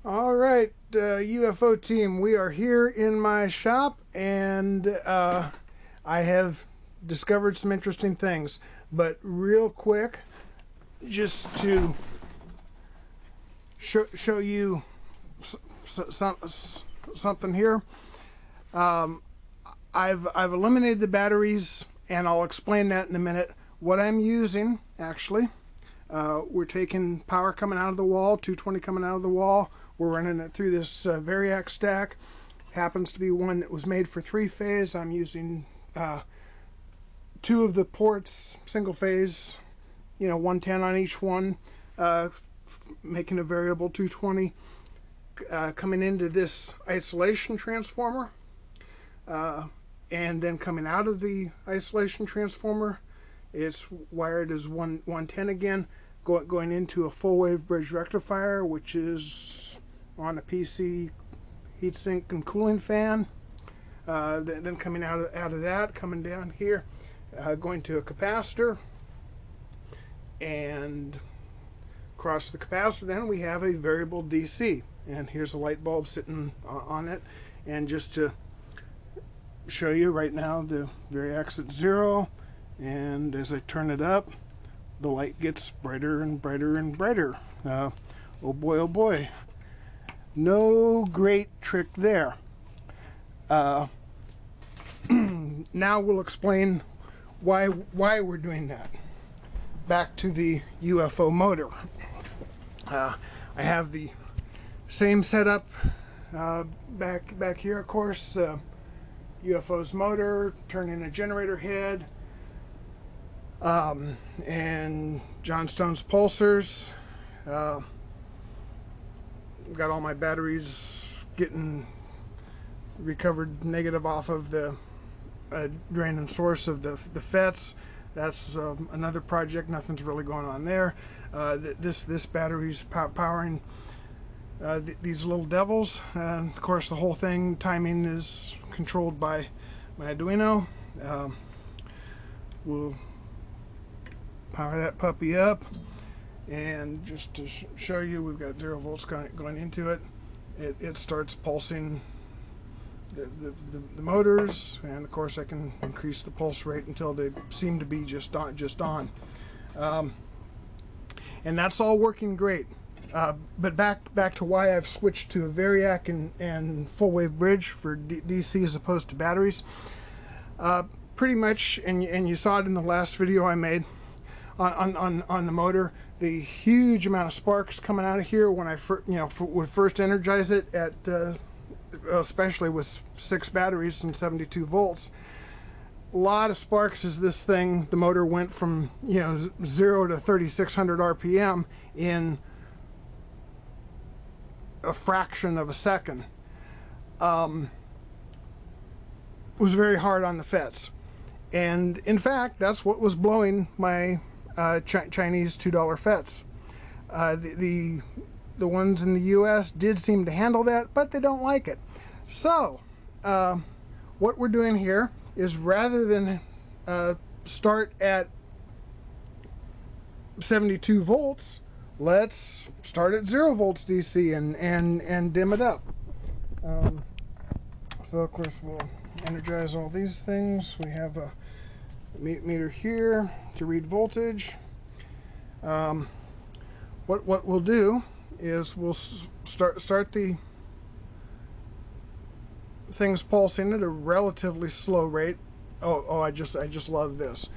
All right, UFO team, we are here in my shop, and I have discovered some interesting things. But real quick, just to show you something here, I've eliminated the batteries, and I'll explain that in a minute. What I'm using, actually, we're taking power coming out of the wall, 220 coming out of the wall. We're running it through this variac stack. Happens to be one that was made for 3-phase. I'm using 2 of the ports, single phase, 110 on each one, making a variable 220. Coming into this isolation transformer, and then coming out of the isolation transformer, it's wired as 110 again, going into a full wave bridge rectifier, which is on a PC heatsink and cooling fan. Then coming out of that, coming down here, going to a capacitor, and across the capacitor then we have a variable DC, and here's a light bulb sitting on it. And just to show you right now, the variac's at 0, and as I turn it up, the light gets brighter and brighter and brighter. Oh boy, no great trick there. Now we'll explain why we're doing that. Back to the UFO motor. I have the same setup back here, of course. UFO's motor, turning a generator head, and John Stone's pulsars. Got all my batteries getting recovered negative off of the drain and source of the FETs. That's another project. Nothing's really going on there. This battery's powering these little devils, and of course the whole thing timing is controlled by my Arduino. We'll power that puppy up, and just to show you, we've got 0 volts going into it. It starts pulsing the motors, and of course I can increase the pulse rate until they seem to be just on. And that's all working great. But back to why I've switched to a variac and full wave bridge for DC as opposed to batteries. Pretty much, and you saw it in the last video I made on the motor, the huge amount of sparks coming out of here when I would first energize it at especially with 6 batteries and 72 volts. A lot of sparks as the motor went from 0 to 3600 RPM in a fraction of a second. Was very hard on the FETs, and in fact that's what was blowing my Chinese $2 FETs. The ones in the US did seem to handle that, but they don't like it. So what we're doing here is, rather than start at 72 volts, let's start at 0 volts DC and dim it up. So of course we'll energize all these things. We have a meter here to read voltage. What we'll do is we'll start the things pulsing at a relatively slow rate. I just love this.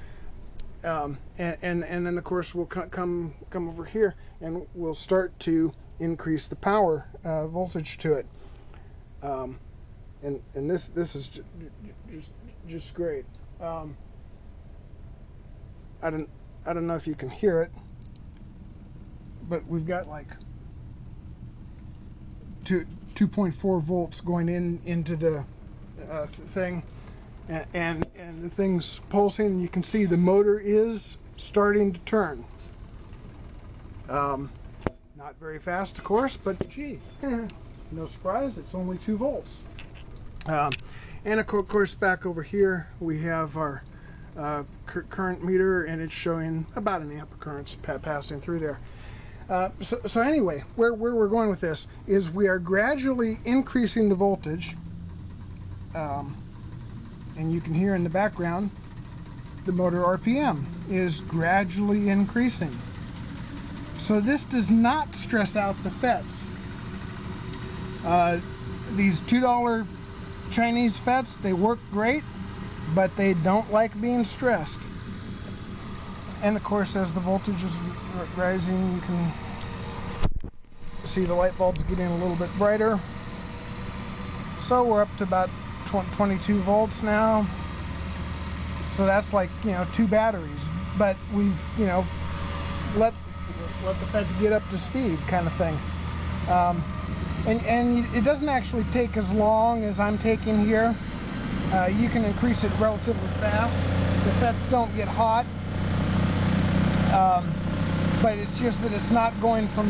And then of course we'll come over here, and we'll start to increase the power voltage to it. And this is just great. I don't know if you can hear it, but we've got like 2.4 volts going into the thing, and the thing's pulsing. You can see the motor is starting to turn. Not very fast, of course, but gee, no surprise, it's only 2 volts. And of course back over here we have our current meter, and it's showing about an amp of currents passing through there. So anyway, where we're going with this is we are gradually increasing the voltage, and you can hear in the background the motor RPM is gradually increasing. So this does not stress out the FETs. These $2 Chinese FETs, they work great, but they don't like being stressed. And of course, as the voltage is rising, you can see the light bulbs getting a little bit brighter. So we're up to about 22 volts now. So that's like, you know, 2 batteries. But we've, you know, let the FETs get up to speed, kind of thing. And it doesn't actually take as long as I'm taking here. You can increase it relatively fast. The FETs don't get hot. But it's just that it's not going from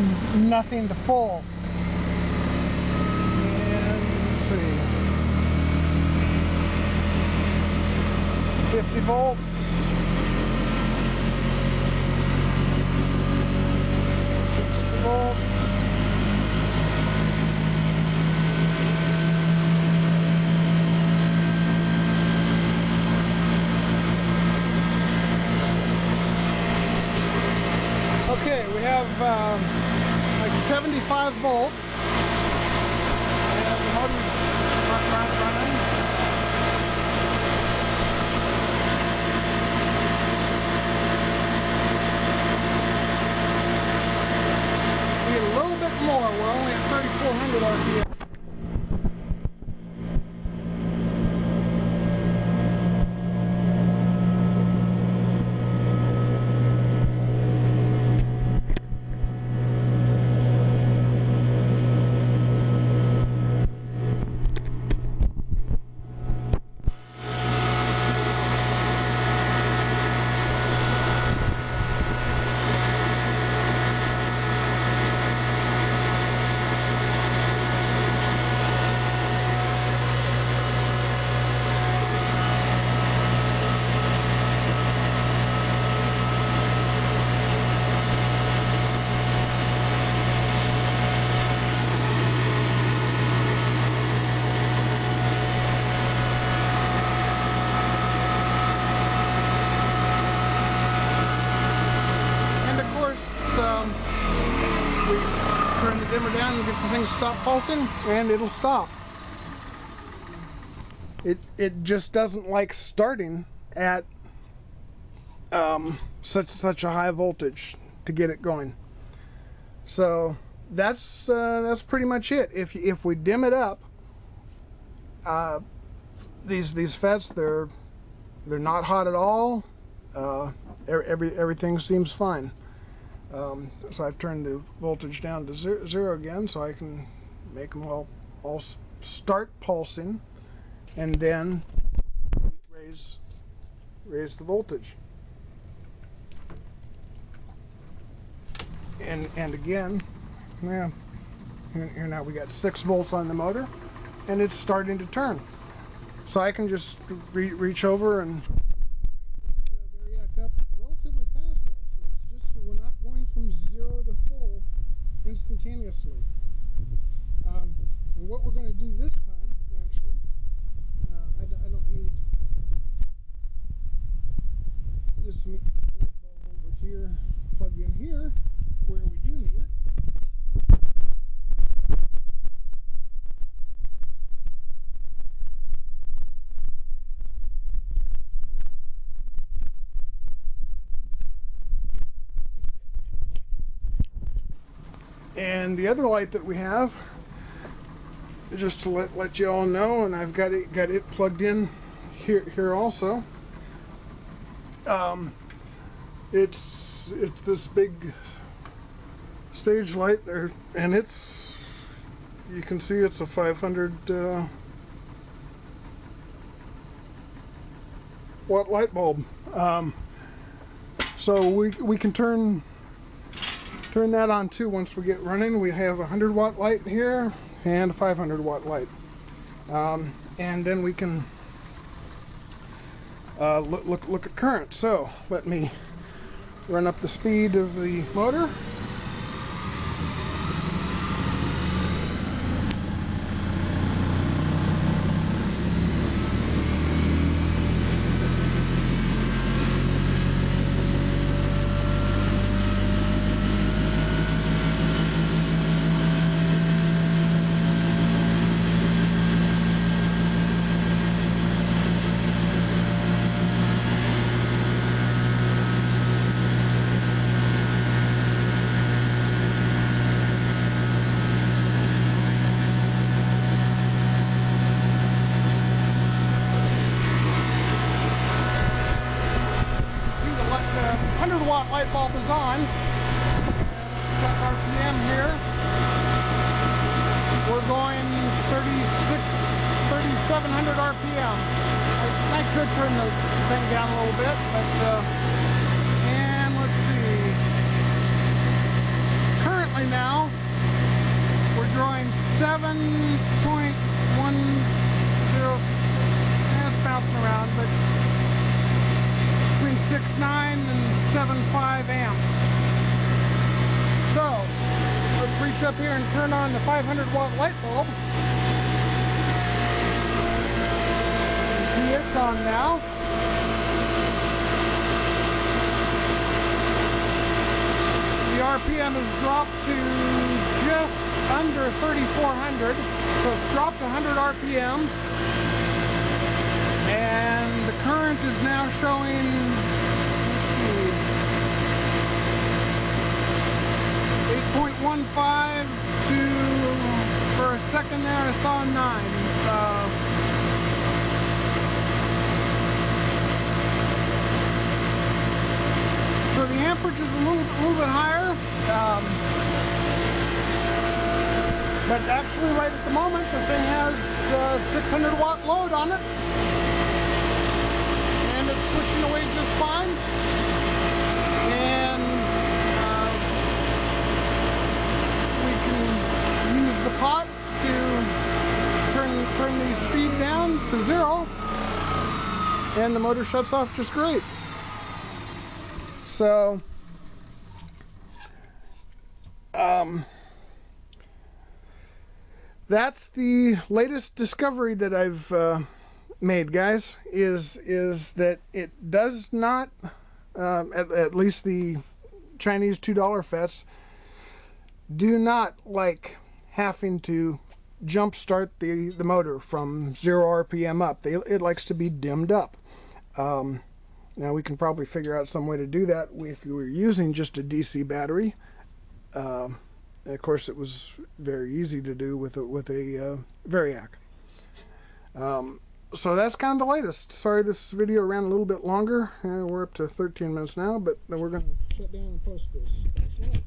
nothing to full. And let's see. 50 volts. 60 volts. Okay, we have like 75 volts, and the motor's running. We need a little bit more. We're only at 3,400 RPM. Turn the dimmer down and get the thing to stop pulsing, and it'll stop. It just doesn't like starting at such a high voltage to get it going. So that's pretty much it. If we dim it up, these FETs, they're not hot at all. Everything seems fine. So I've turned the voltage down to zero again, so I can make them all start pulsing, and then raise the voltage. And again, yeah, here now we got 6 volts on the motor, and it's starting to turn. So I can just reach over and variac up relatively fast. Actually, it's just so we're not going from 0 to full instantaneously. And what we're going to do this time, actually, I don't need this light bulb over here plugged in here where we do need it. And the other light that we have, just to let you all know, and I've got it plugged in here also. It's this big stage light there, and you can see it's a 500 watt light bulb. So we can turn that on too once we get running. We have a 100 watt light here and a 500 watt light, and then we can look at current. So let me run up the speed of the motor. light bulb is on. Set RPM here. We're going 3,700 RPM. I could turn the thing down a little bit, but and let's see. Currently now, we're drawing 7.10. It's bouncing around, but between 6.9 and 7.5 amps. So let's reach up here and turn on the 500 watt light bulb. See, it's on now. The RPM has dropped to just under 3,400, so it's dropped 100 RPM. And the current is now showing, let's see, 8.15 to, for a second there I saw 9. So the amperage is a little bit higher, but actually right at the moment the thing has 600 watt load on it, and it's switching away just fine. And we can use the pot to turn the speed down to 0, and the motor shuts off just great. So, that's the latest discovery that I've made, guys, is that it does not, at least the Chinese $2 FETs, do not like having to jump start the motor from 0 RPM up. It likes to be dimmed up. Now we can probably figure out some way to do that if we were using just a DC battery. Of course, it was very easy to do with a variac. So that's kind of the latest. Sorry this video ran a little bit longer. We're up to 13 minutes now, but we're going to shut down and post this. Thanks a lot.